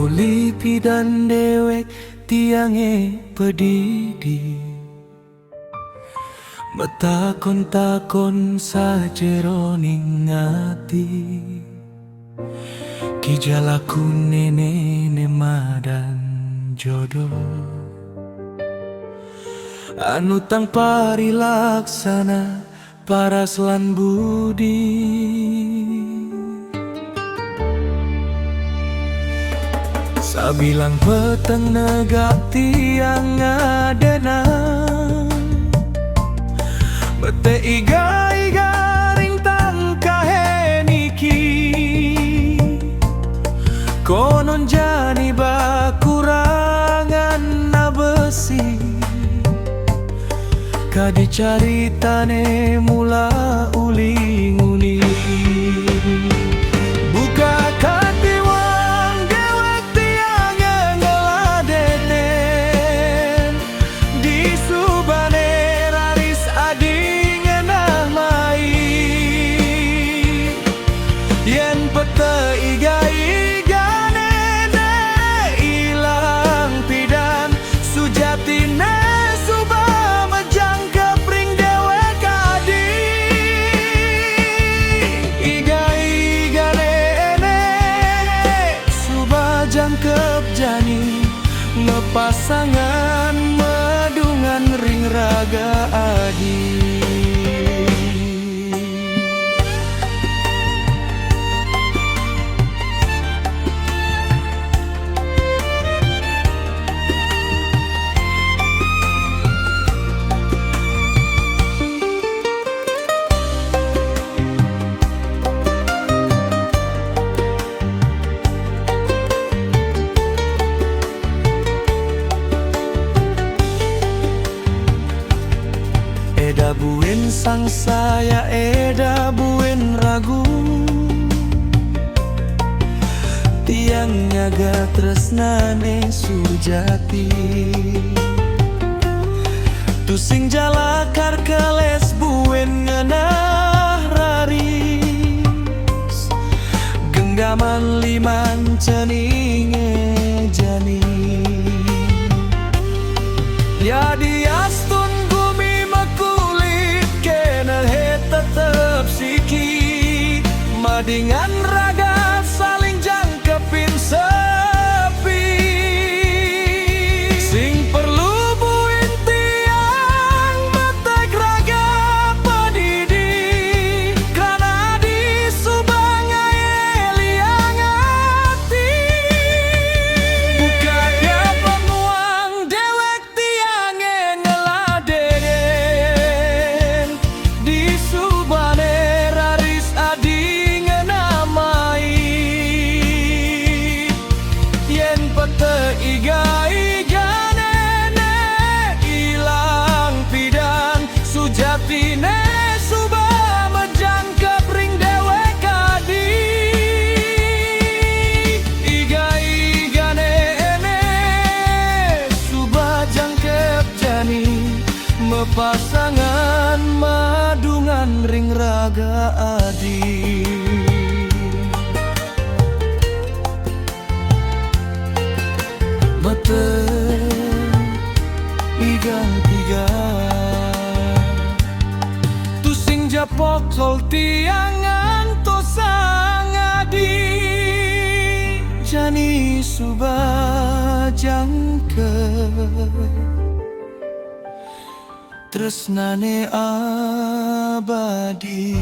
Ngulipi dan dewek tiange pedidi, betakon-takon sajeroning ati. Kijalaku nene madan jodoh, anu tang parilaksana paras lan budi. Sabilang peteng negak tiang ngadena, bete iga-iga ring tang kaheniki. Konon jani bakurangan na besi, kadi caritane mula uling-uling. Buka katiwang dewek tiang ngeladenen, di subane raris ading enah mai. Yen pete iga-iga nene ilang pidan, sujatine subah menjangkep ring dewek adi. Iga-iga nene subah jangkep jani, ngepasangan medungan ring raga adi. Eda buen sang saya, eda buen ragu, tiang nyaga tresnane sujati. Tusing jalakar keles buen ngenah raris, genggaman liman ceninge jani. Yadi astun tetep siki, madingan raga saling jangkepin sepi. Sing perlu buin tiang metek raga pedidi, karena di subang liang hati. Bukanya pemuang dewek tiang ngeladenen, di subane raris ading namai. Yen pete iga-iga nene ilang pidan, sujatine subah menjangkep ring dewek adi. Iga-iga nene subah jangkep jani, mepasangan madungan ring raga adi. Mete iga-iga tusing japokol tiang antosang adi. Jani subah jangkep tresnane abadi.